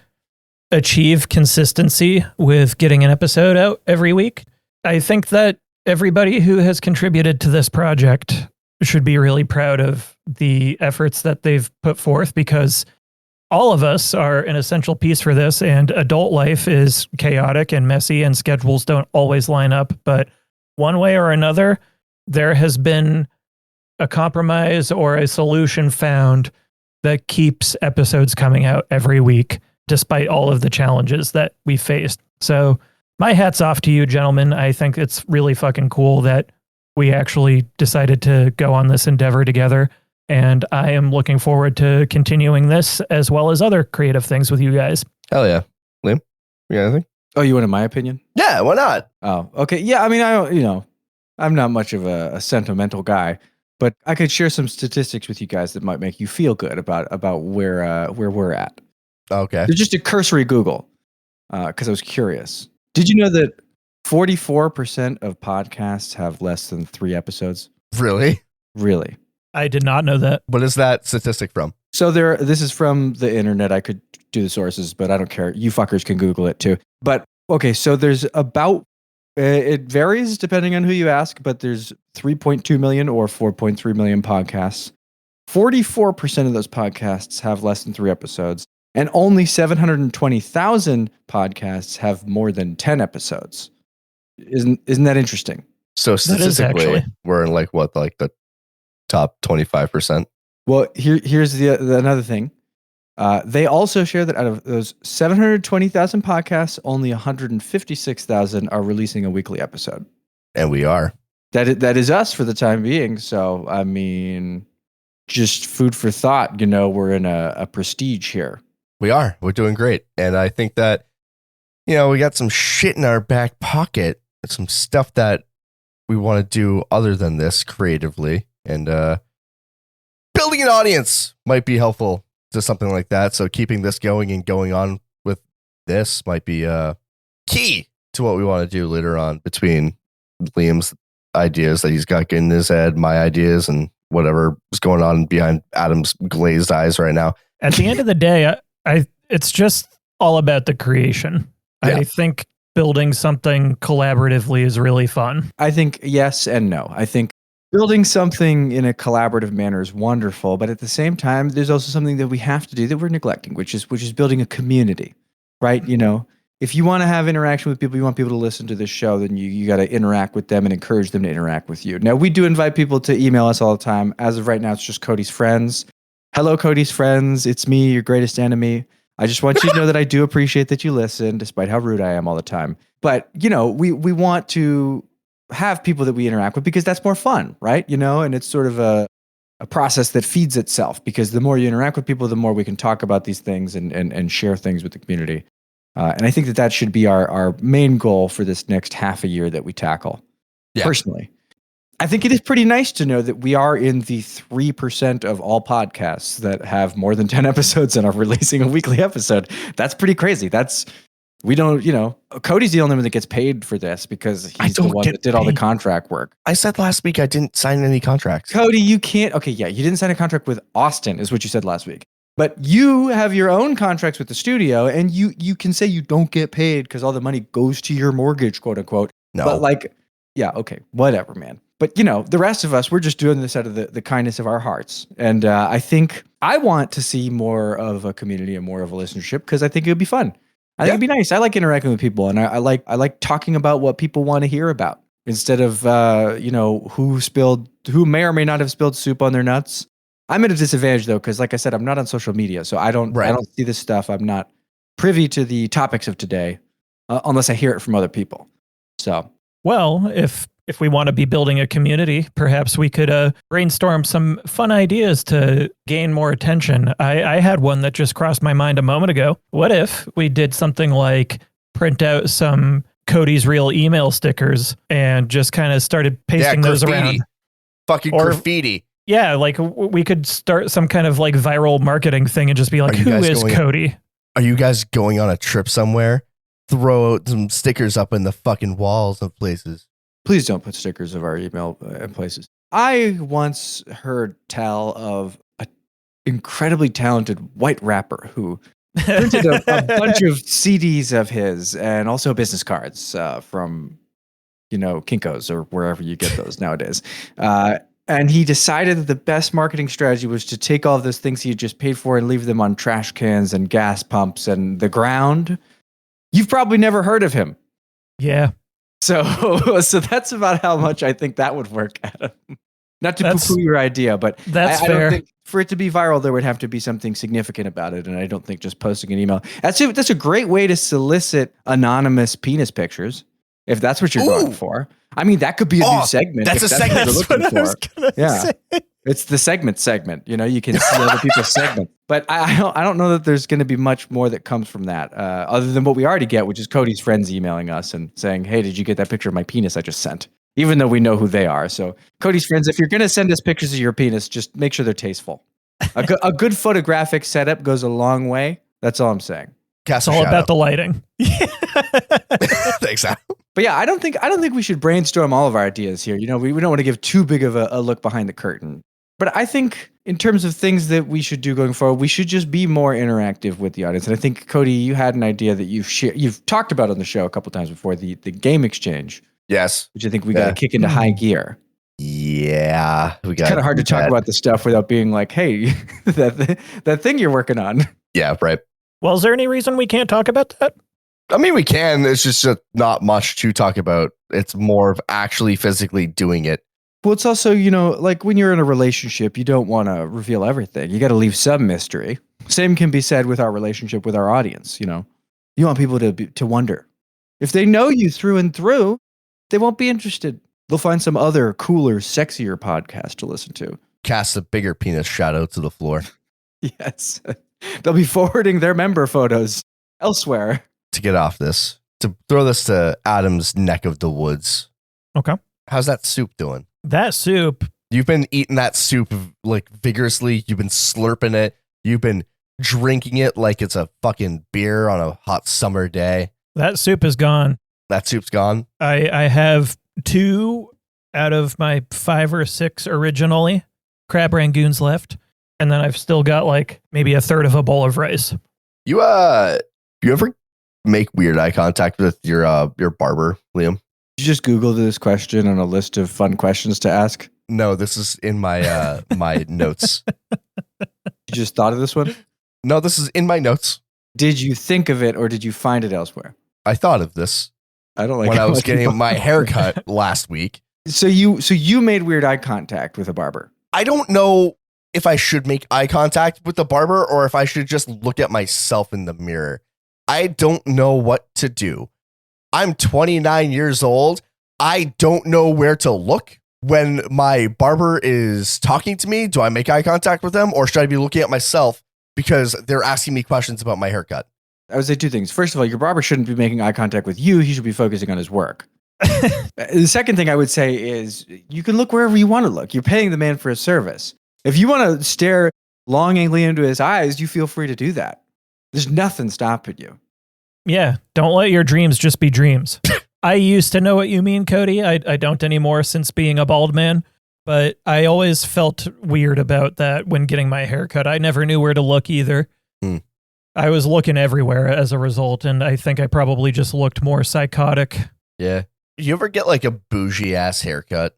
achieve consistency with getting an episode out every week. I think that everybody who has contributed to this project should be really proud of the efforts that they've put forth, because all of us are an essential piece for this, and adult life is chaotic and messy and schedules don't always line up. But one way or another, there has been a compromise or a solution found that keeps episodes coming out every week, despite all of the challenges that we faced. So my hat's off to you, gentlemen. I think it's really fucking cool that we actually decided to go on this endeavor together. And I am looking forward to continuing this as well as other creative things with you guys. Hell yeah. Liam, you got anything? Oh, you wanted my opinion? Yeah, why not? Oh, okay. Yeah, I mean, I'm not much of a sentimental guy, but I could share some statistics with you guys that might make you feel good about where we're at. Okay. So just a cursory Google, because I was curious. Did you know that 44% of podcasts have less than 3 episodes? Really? Really? I did not know that. What is that statistic from? So this is from the internet. I could do the sources, but I don't care. You fuckers can Google it too. But okay, so there's about, it varies depending on who you ask, but there's 3.2 million or 4.3 million podcasts. 44% of those podcasts have less than 3 episodes, and only 720,000 podcasts have more than 10 episodes. Isn't that interesting? So statistically, we're in like the top 25%. Well, here's the another thing. They also share that out of those 720,000 podcasts, only 156,000 are releasing a weekly episode. And we are. That is us for the time being. So, I mean, just food for thought. We're in a prestige here. We are. We're doing great. And I think that, we got some shit in our back pocket, some stuff that we want to do other than this creatively. And building an audience might be helpful to something like that. So keeping this going and going on with this might be key to what we want to do later on, between Liam's ideas that he's got in his head, my ideas, and whatever is going on behind Adam's glazed eyes right now. At the end of the day, it's just all about the creation. Yeah. I think building something collaboratively is really fun. I think yes and no. I think building something in a collaborative manner is wonderful, but at the same time, there's also something that we have to do that we're neglecting, which is building a community, right? If you want to have interaction with people, you want people to listen to this show, then you got to interact with them and encourage them to interact with you. Now, we do invite people to email us all the time. As of right now, it's just Cody's friends. Hello, Cody's friends. It's me, your greatest enemy. I just want you to know that I do appreciate that you listen, despite how rude I am all the time. But, we want to have people that we interact with because that's more fun, right? And it's sort of a process that feeds itself, because the more you interact with people, the more we can talk about these things and share things with the community. And I think that should be our main goal for this next half a year that we tackle. Yeah. Personally, I think it is pretty nice to know that we are in the 3% of all podcasts that have more than 10 episodes and are releasing a weekly episode. That's pretty crazy. We don't, Cody's the only one that gets paid for this because he's the one that did all the contract work. I said last week I didn't sign any contracts. Cody, you can't. Okay, yeah, you didn't sign a contract with Austin, is what you said last week. But you have your own contracts with the studio, and you can say you don't get paid because all the money goes to your mortgage, quote unquote. No. But yeah, okay, whatever, man. But the rest of us, we're just doing this out of the kindness of our hearts. And I think I want to see more of a community and more of a listenership because I think it would be fun. I think it'd be nice. I like interacting with people, and I like talking about what people want to hear about instead of who may or may not have spilled soup on their nuts. I'm at a disadvantage though, because like I said, I'm not on social media, so I don't see this stuff. I'm not privy to the topics of today unless I hear it from other people. So, well, if we want to be building a community, perhaps we could brainstorm some fun ideas to gain more attention. I had one that just crossed my mind a moment ago. What if we did something like print out some Cody's Real email stickers and just kind of started pasting those around? Fucking graffiti. Yeah, like we could start some kind of like viral marketing thing and just be like, who is Cody? Are you guys going on a trip somewhere? Throw out some stickers up in the fucking walls of places. Please don't put stickers of our email in places. I once heard tell of an incredibly talented white rapper who printed a bunch of CDs of his and also business cards from, Kinko's or wherever you get those nowadays. And he decided that the best marketing strategy was to take all of those things he had just paid for and leave them on trash cans and gas pumps and the ground. You've probably never heard of him. Yeah. So that's about how much I think that would work, Adam. Not to poo-poo your idea, but that's I fair. don't think for it to be viral, there would have to be something significant about it. And I don't think just posting an email. That's a great way to solicit anonymous penis pictures, if that's what you're going for. I mean, that could be a new segment. That's a segment That's what I was gonna say. It's the segment. You can see other people's segments. But I don't know that there's going to be much more that comes from that, other than what we already get, which is Cody's friends emailing us and saying, hey, did you get that picture of my penis I just sent? Even though we know who they are. So Cody's friends, if you're going to send us pictures of your penis, just make sure they're tasteful. A good photographic setup goes a long way. That's all I'm saying. It's all about the lighting. Thanks, Al. But yeah, I don't think we should brainstorm all of our ideas here. We don't want to give too big of a look behind the curtain. But I think in terms of things that we should do going forward, we should just be more interactive with the audience. And I think, Cody, you had an idea that you've talked about on the show a couple times before, the game exchange. Yes. Which I think we got to kick into high gear. Yeah. It's kind of hard to talk about the stuff without being like, hey, that thing you're working on. Yeah, right. Well, is there any reason we can't talk about that? I mean, we can. It's just not much to talk about. It's more of actually physically doing it. Well, it's also, like when you're in a relationship, you don't want to reveal everything. You got to leave some mystery. Same can be said with our relationship with our audience. You want people to wonder. If they know you through and through, they won't be interested. They'll find some other cooler, sexier podcast to listen to. Cast a bigger penis shadow to the floor. Yes. They'll be forwarding their member photos elsewhere. To get off this, to throw this to Adam's neck of the woods. Okay. How's that soup doing? That soup. You've been eating that soup like vigorously. You've been slurping it. You've been drinking it like it's a fucking beer on a hot summer day. That soup is gone. That soup's gone. I have 2 out of my 5 or 6 originally crab rangoons left. And then I've still got like maybe a third of a bowl of rice. You ever make weird eye contact with your barber, Liam? Did you just Google this question on a list of fun questions to ask? No, this is in my my notes. You just thought of this one? No, this is in my notes. Did you think of it or did you find it elsewhere? I thought of this. I don't like when I was getting my haircut last week. So you made weird eye contact with a barber. I don't know if I should make eye contact with the barber or if I should just look at myself in the mirror. I don't know what to do. I'm 29 years old. I don't know where to look when my barber is talking to me. Do I make eye contact with them or should I be looking at myself because they're asking me questions about my haircut? I would say two things. First of all, your barber shouldn't be making eye contact with you. He should be focusing on his work. The second thing I would say is you can look wherever you want to look. You're paying the man for his service. If you want to stare longingly into his eyes, you feel free to do that. There's nothing stopping you. Yeah, don't let your dreams just be dreams. I used to know what you mean, Cody. I don't anymore since being a bald man, but I always felt weird about that when getting my hair cut. I never knew where to look either. I was looking everywhere as a result, and I think I probably just looked more psychotic. Yeah. You ever get like a bougie ass haircut?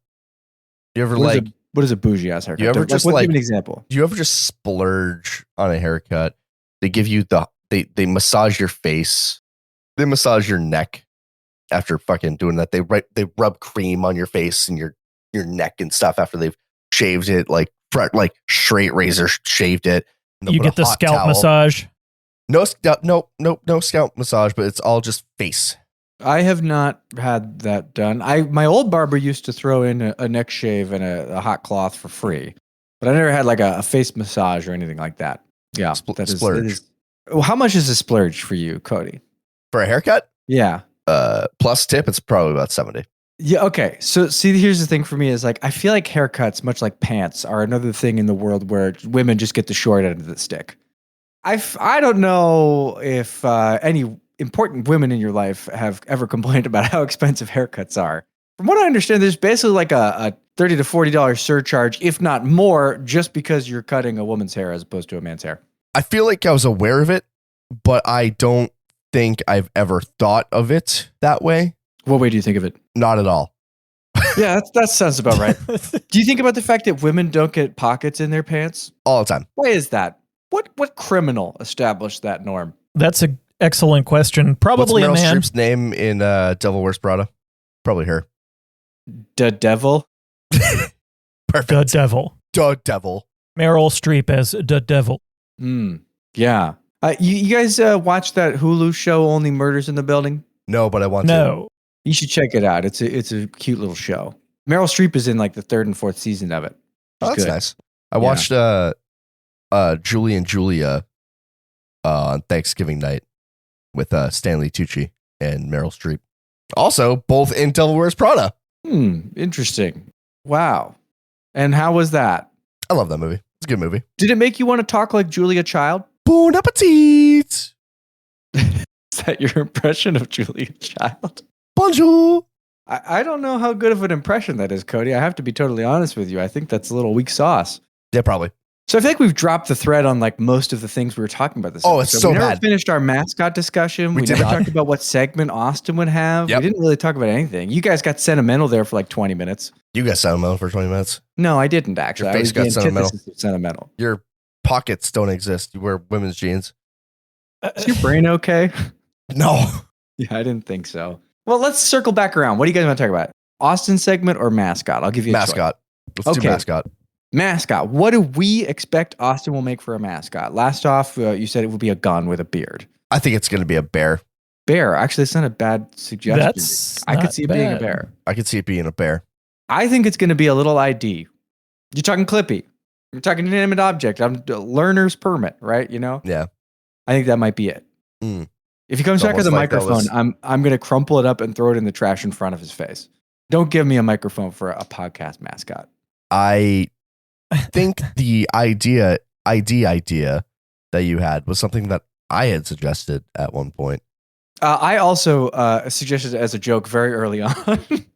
You ever what is a bougie ass haircut? You ever just give like an example? Do you ever just splurge on a haircut? They give you they massage your face. They massage your neck after fucking doing that. They rub cream on your face and your neck and stuff after they've shaved it, like straight razor shaved it. You get the scalp massage. No scalp massage, but it's all just face. I have not had that done. My old barber used to throw in a neck shave and a hot cloth for free, but I never had like a face massage or anything like that. Yeah, Splurge. Well, how much is a splurge for you, Cody? For a haircut? Yeah. Plus tip, it's probably about 70. Yeah. Okay. So see, here's the thing for me is like I feel like haircuts, much like pants, are another thing in the world where women just get the short end of the stick. I don't know if any important women in your life have ever complained about how expensive haircuts are. From what I understand, there's basically like a $30 to $40 surcharge, if not more, just because you're cutting a woman's hair as opposed to a man's hair. I feel like I was aware of it, but I don't think I've ever thought of it that way. What way do you think of it? Not at all. Yeah, that sounds about right. Do you think about the fact that women don't get pockets in their pants? All the time. Why is that? What criminal established that norm? That's an excellent question. Probably What's a Meryl man. Streep's name in Devil Wears Prada? Probably her. The devil? Perfect. The devil. The devil. Meryl Streep as the devil. Yeah. You guys watch that Hulu show, Only Murders in the Building? No, but I want to. No. You should check it out. It's a cute little show. Meryl Streep is in like the 3rd and 4th season of it. Oh, that's good. nice. I watched Julie and Julia on Thanksgiving night with Stanley Tucci and Meryl Streep. Also, both in Devil Wears Prada. Interesting. Wow. And how was that? I love that movie. It's a good movie. Did it make you want to talk like Julia Child? Bon appetit. Is that your impression of Julia Child? Bonjour. I don't know how good of an impression that is, Cody. I have to be totally honest with you. I think that's a little weak sauce. Yeah, probably. So I feel like we've dropped the thread on like most of the things we were talking about this. Oh, it's so we never bad. Finished our mascot discussion. We did never not. talked about what segment Austin would have. Yep. We didn't really talk about anything. You guys got sentimental there for like 20 minutes. You got sentimental for 20 minutes. No, I didn't actually. Your face I got was the sentimental. antithesis of sentimental. Your pockets don't exist. You wear women's jeans. Is your brain okay? No. Yeah, I didn't think so. Well, let's circle back around. What do you guys want to talk about? Austin segment or mascot? I'll give you a choice. Mascot. Let's do mascot. Mascot. What do we expect Austin will make for a mascot? Last off, you said it would be a gun with a beard. I think it's going to be a bear. Bear. Actually, it's not a bad suggestion. I could see it being a bad. bear. I could see it being a bear. I think it's going to be a little ID. You're talking Clippy. You're talking inanimate object. I'm learner's permit, right? You know? Yeah. I think that might be it. If he comes It's back with a almost like that microphone, was- I'm going to crumple it up and throw it in the trash in front of his face. Don't give me a microphone for a podcast mascot. I think the idea that you had was something that I had suggested at one point. I also suggested it as a joke very early on.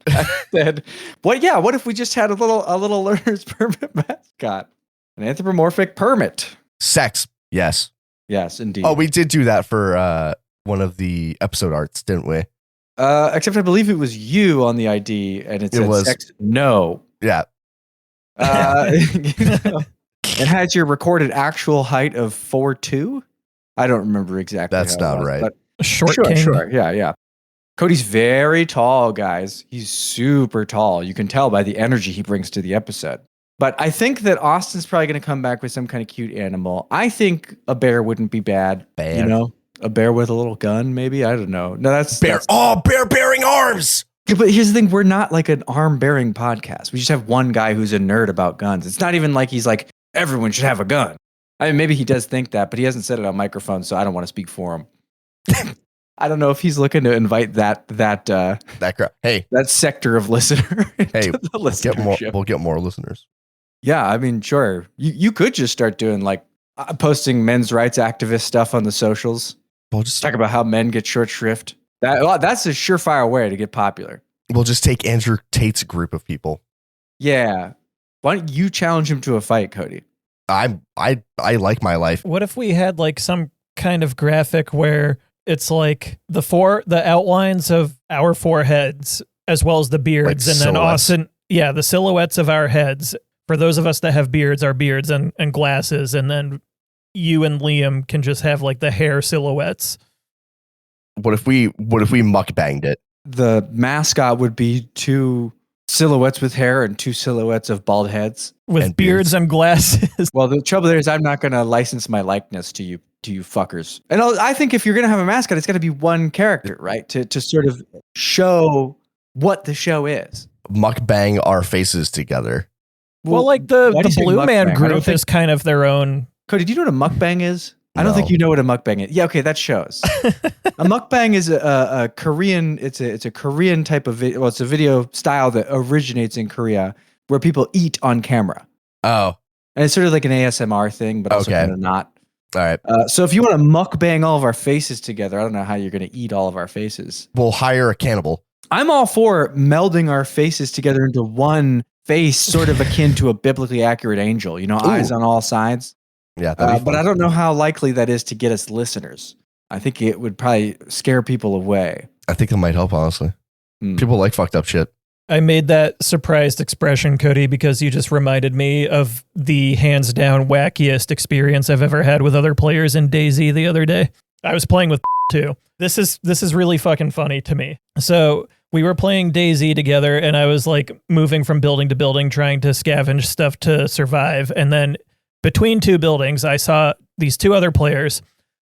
I said, what if we just had a little learner's permit mascot? An anthropomorphic permit. Sex. Yes. Yes, indeed. Oh, we did do that for one of the episode arts, didn't we? Except I believe it was you on the ID, and it said was. sex. No. Yeah. It has your recorded actual height of 4'2". I don't remember exactly. That's how it not was, right. but Short sure, king. sure. Yeah. Cody's very tall, guys. He's super tall. You can tell by the energy he brings to the episode. But I think that Austin's probably going to come back with some kind of cute animal. I think a bear wouldn't be bad. Bear. You know, a bear with a little gun, maybe. I don't know. No, that's Bear. that's- Oh, bear bearing arms. Yeah, but here's the thing: we're not like an arm-bearing podcast. We just have one guy who's a nerd about guns. It's not even like he's like everyone should have a gun. I mean, maybe he does think that, but he hasn't said it on microphone, so I don't want to speak for him. I don't know if he's looking to invite that crowd. Hey, that sector of listener. hey, into the we'll get more listeners. Yeah, I mean, sure. You could just start doing like posting men's rights activist stuff on the socials. We'll just talk about how men get short shrift. That's a surefire way to get popular. We'll just take Andrew Tate's group of people. Yeah. Why don't you challenge him to a fight, Cody? I like my life. What if we had like some kind of graphic where it's like the outlines of our foreheads as well as the beards, like and then silhouettes. Austin, the silhouettes of our heads. For those of us that have beards, our beards and glasses, and then you and Liam can just have like the hair silhouettes. What if we mukbanged it? The mascot would be 2 silhouettes with hair and 2 silhouettes of bald heads with and beards and glasses. Well, the trouble there is I'm not going to license my likeness to you fuckers. And I think if you're going to have a mascot, it's got to be one character, right? To sort of show what the show is. Mukbang our faces together. Well, like the Blue Man mukbang? group is kind of their own. Cody, do you know what a mukbang is? I don't No. think you know what a mukbang is. Yeah, okay, that shows. A mukbang is a Korean. It's a Korean type of video. Well, it's a video style that originates in Korea, where people eat on camera, Oh, and it's sort of like an ASMR thing, but also Okay. kind of not. all right. So if you want to mukbang all of our faces together, I don't know how you're going to eat all of our faces. We'll hire a cannibal. I'm all for melding our faces together into one face, sort of akin to a biblically accurate angel. You know, eyes on all sides. Yeah, that'd be But fun. I don't know how likely that is to get us listeners. I think it would probably scare people away. I think it might help, honestly. Hmm. People like fucked up shit. I made that surprised expression, Cody, because you just reminded me of the hands down wackiest experience I've ever had with other players in DayZ the other day. I was playing with too. This is really fucking funny to me. So we were playing DayZ together, and I was like moving from building to building, trying to scavenge stuff to survive. And then between 2 buildings, I saw these 2 other players.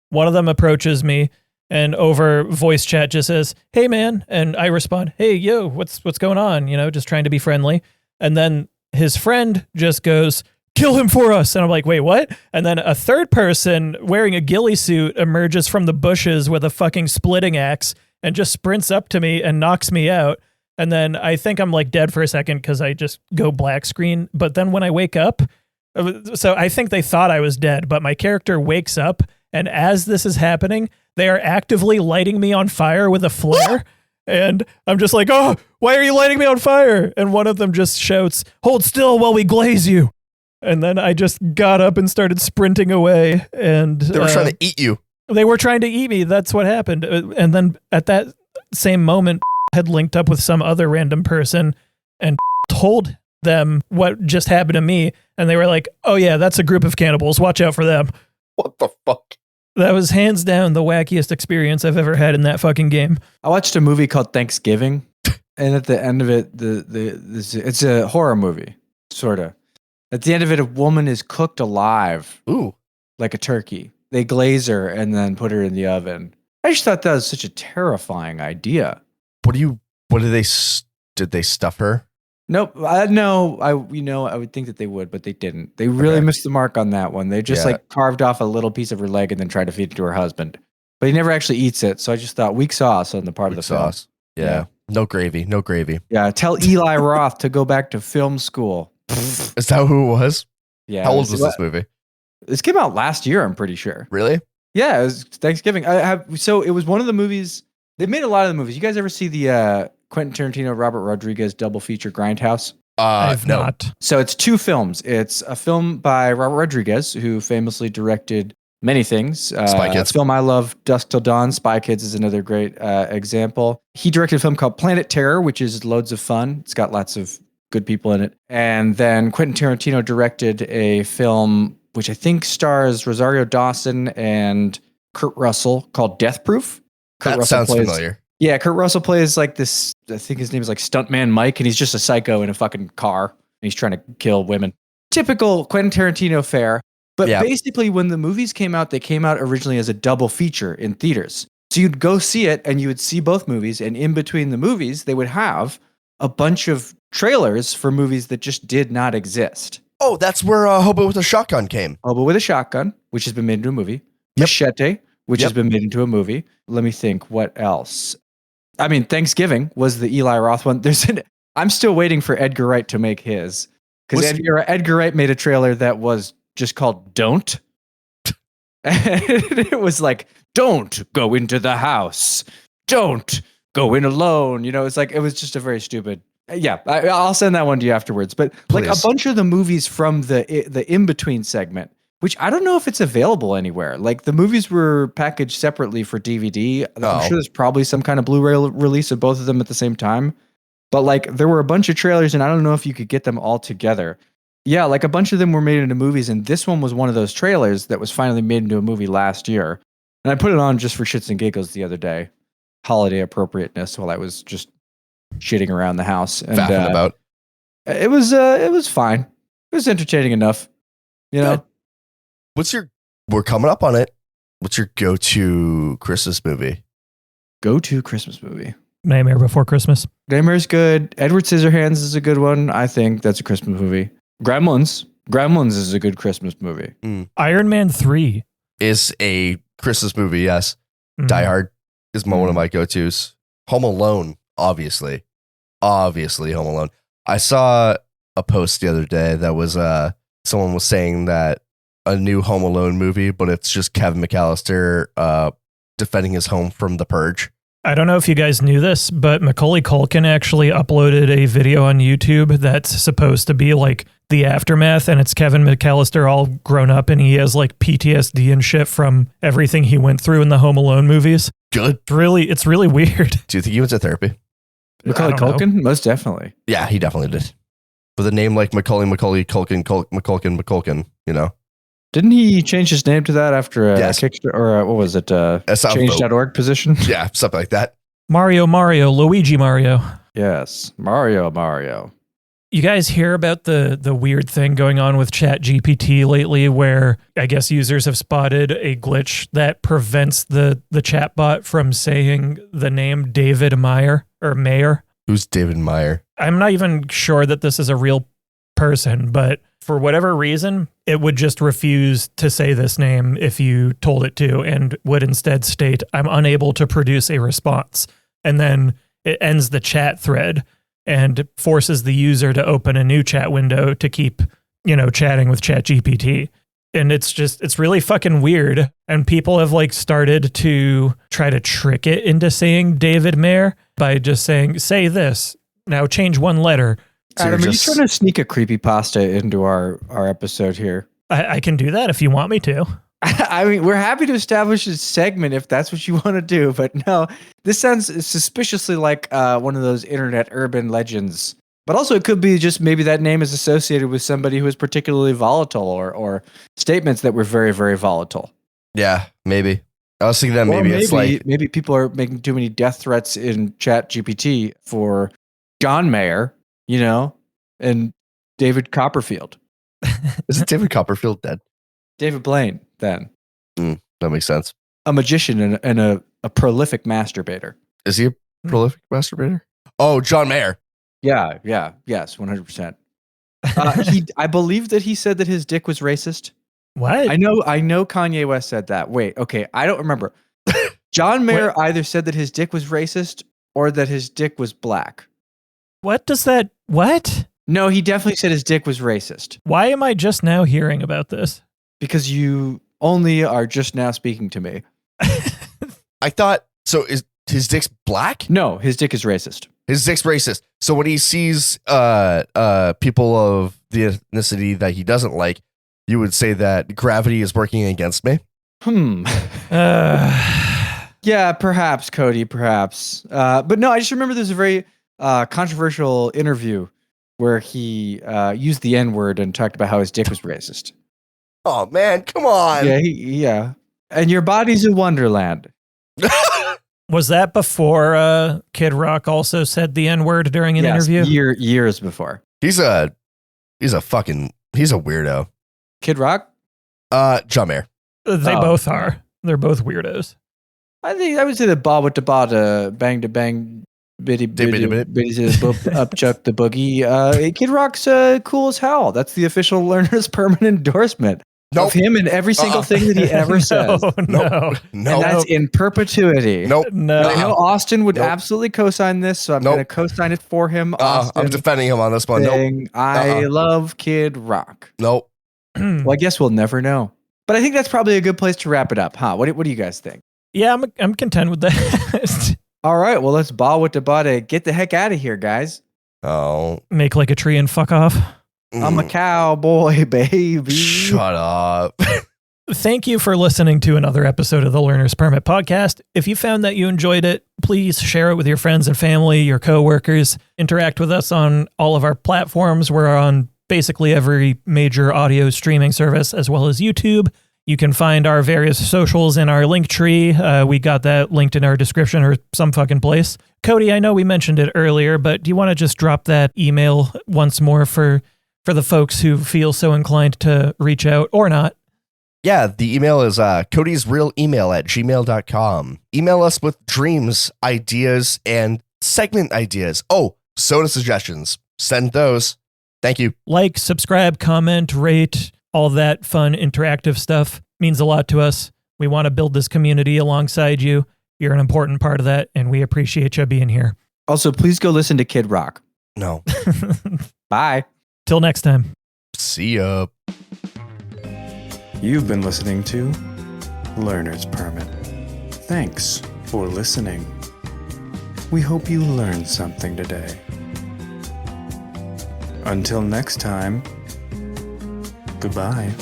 One of them approaches me and over voice chat just says, "Hey man." And I respond, "Hey, yo, what's going on?" You know, just trying to be friendly. And then his friend just goes, "Kill him for us." And I'm like, "Wait, what?" And then a third person wearing a ghillie suit emerges from the bushes with a fucking splitting axe and just sprints up to me and knocks me out. And then I think I'm like dead for a second because I just go black screen. But then when I wake up, so I think they thought I was dead, but my character wakes up, and as this is happening, they are actively lighting me on fire with a flare. And I'm just like, "Oh, why are you lighting me on fire?" And one of them just shouts, "Hold still while we glaze you." And then I just got up and started sprinting away. And They were trying to eat you. They were trying to eat me. That's what happened. And then at that same moment, had linked up with some other random person and told them what just happened to me. And they were like, "Oh yeah, that's a group of cannibals. Watch out for them." What the fuck? That was hands down the wackiest experience I've ever had in that fucking game. I watched a movie called Thanksgiving, and at the end of it, it's a horror movie, sort of. At the end of it, a woman is cooked alive Ooh. like a turkey. They glaze her and then put her in the oven. I just thought that was such a terrifying idea. Did they stuff her? Nope. I would think that they would, but they didn't. They really missed the mark on that one. They just Yeah. like carved off a little piece of her leg and then tried to feed it to her husband. But he never actually eats it. So I just thought weak sauce on the part of the film. Sauce. Yeah. No gravy. No gravy. Yeah. Tell Eli Roth to go back to film school. Is that who it was? Yeah. How old was this movie? This came out last year, I'm pretty sure. Really? Yeah, it was Thanksgiving. So it was one of the movies. They made a lot of the movies. You guys ever see the Quentin Tarantino, Robert Rodriguez double feature Grindhouse? I've No. not. So it's 2 films. It's a film by Robert Rodriguez, who famously directed many things. Spy Kids. A film I love, Dusk Till Dawn. Spy Kids is another great example. He directed a film called Planet Terror, which is loads of fun. It's got lots of good people in it. And then Quentin Tarantino directed a film which I think stars Rosario Dawson and Kurt Russell called Death Proof. That sounds familiar. Yeah, Kurt Russell plays like this, I think his name is like Stuntman Mike, and he's just a psycho in a fucking car, and he's trying to kill women. Typical Quentin Tarantino fare. But Yeah. basically, when the movies came out, they came out originally as a double feature in theaters. So you'd go see it, and you would see both movies, and in between the movies, they would have a bunch of trailers for movies that just did not exist. Oh, that's where Hobo with a Shotgun came. Hobo with a Shotgun, which has been made into a movie. Yep. Machete, which has been made into a movie. Let me think. What else? I mean, Thanksgiving was the Eli Roth one. I'm still waiting for Edgar Wright to make his, because Edgar Wright made a trailer that was just called "Don't," and it was like, "Don't go into the house. Don't go in alone." You know, it's like it was just a very stupid. Yeah, I'll send that one to you afterwards. But like a bunch of the movies from the in between segment, which I don't know if it's available anywhere. Like the movies were packaged separately for DVD. I'm sure there's probably some kind of Blu-ray release of both of them at the same time. But like there were a bunch of trailers, and I don't know if you could get them all together. Yeah, like a bunch of them were made into movies, and this one was one of those trailers that was finally made into a movie last year. And I put it on just for shits and giggles the other day, holiday appropriateness, while I was just shitting around the house. And about. It was fine. It was entertaining enough. You know. We're coming up on it. What's your go-to Christmas movie? Go-to Christmas movie. Nightmare Before Christmas. Nightmare's good. Edward Scissorhands is a good one. I think that's a Christmas movie. Gremlins is a good Christmas movie. Iron Man 3 is a Christmas movie, yes. Die Hard is one of my go-tos. Home Alone, obviously Home Alone. I saw a post the other day that was someone was saying that a new Home Alone movie, but it's just Kevin McAllister defending his home from The Purge. I don't know if you guys knew this, but Macaulay Culkin actually uploaded a video on YouTube that's supposed to be like the aftermath, and it's Kevin McAllister all grown up, and he has like PTSD and shit from everything he went through in the Home Alone movies. Good. It's really weird. Do you think he went to therapy? Macaulay Culkin? Most definitely. Yeah, he definitely did. With a name like Macaulay Culkin, you know? Didn't he change his name to that after a Kickstarter, or what was it? Change.org position? Yeah, something like that. Mario, Luigi Mario. Yes, Mario. You guys hear about the weird thing going on with ChatGPT lately, where I guess users have spotted a glitch that prevents the chatbot from saying the name David Meyer or Mayer. Who's David Meyer? I'm not even sure that this is a real person, but for whatever reason, it would just refuse to say this name if you told it to, and would instead state, "I'm unable to produce a response." And then it ends the chat thread and forces the user to open a new chat window to keep, chatting with ChatGPT. And it's really fucking weird. And people have like started to try to trick it into saying David Mayer by just saying, "Say this, now change one letter." So Adam, are you trying to sneak a creepypasta into our episode here? I can do that if you want me to. I mean, we're happy to establish a segment if that's what you want to do, but no, this sounds suspiciously like one of those internet urban legends. But also it could be just maybe that name is associated with somebody who is particularly volatile or statements that were very, very volatile. Yeah, maybe. I was thinking that maybe people are making too many death threats in ChatGPT for John Mayer, and David Copperfield. Isn't David Copperfield dead? David Blaine, then. That makes sense. A magician and a prolific masturbator. Is he a prolific masturbator? Oh, John Mayer. Yeah, yes, 100%. I believe that he said that his dick was racist. What? I know Kanye West said that. Wait, okay, I don't remember. John Mayer either said that his dick was racist or that his dick was black. What? No, he definitely said his dick was racist. Why am I just now hearing about this? Because you only are just now speaking to me. I thought, so is his dick's black? No, his dick is racist. His dick's racist. So when he sees people of the ethnicity that he doesn't like, you would say that gravity is working against me? Yeah, perhaps, Cody, perhaps. But no, I just remember there's a very controversial interview where he used the N-word and talked about how his dick was racist. Oh, man, come on. Yeah. And your body's a wonderland. Was that before Kid Rock also said the N-word during an interview? Years before. He's a weirdo. Kid Rock? John Mayer. They both are. They're both weirdos. I would say that Bob with the bada, bang to bang, bitty up chuck the boogie. Kid Rock's cool as hell. That's the official Learner's Permanent endorsement. Nope. of him and every single thing that he ever says. No. And that's in perpetuity. Nope. No. I know Austin would Nope. absolutely co-sign this, so I'm Nope. going to co-sign it for him. I'm Austin, defending him on this one. Nope. saying, I love Kid Rock. Nope. Well, I guess we'll never know. But I think that's probably a good place to wrap it up, huh? What do you guys think? Yeah, I'm content with that. All right, well, let's ball with the body. Get the heck out of here, guys. Oh. Make like a tree and fuck off. I'm a cowboy, baby. Shut up. Thank you for listening to another episode of the Learner's Permit podcast. If you found that you enjoyed it, please share it with your friends and family, your coworkers. Interact with us on all of our platforms. We're on basically every major audio streaming service, as well as YouTube. You can find our various socials in our link tree. We got that linked in our description or some fucking place. Cody, I know we mentioned it earlier, but do you want to just drop that email once more for the folks who feel so inclined to reach out or not? Yeah, the email is Cody's real email at gmail.com. Email us with dreams, ideas, and segment ideas. Oh, soda suggestions. Send those. Thank you. Like, subscribe, comment, rate, all that fun interactive stuff means a lot to us. We want to build this community alongside you. You're an important part of that, and we appreciate you being here. Also, please go listen to Kid Rock. No. Bye. Till next time. See ya. You've been listening to Learner's Permit. Thanks for listening. We hope you learned something today. Until next time, goodbye.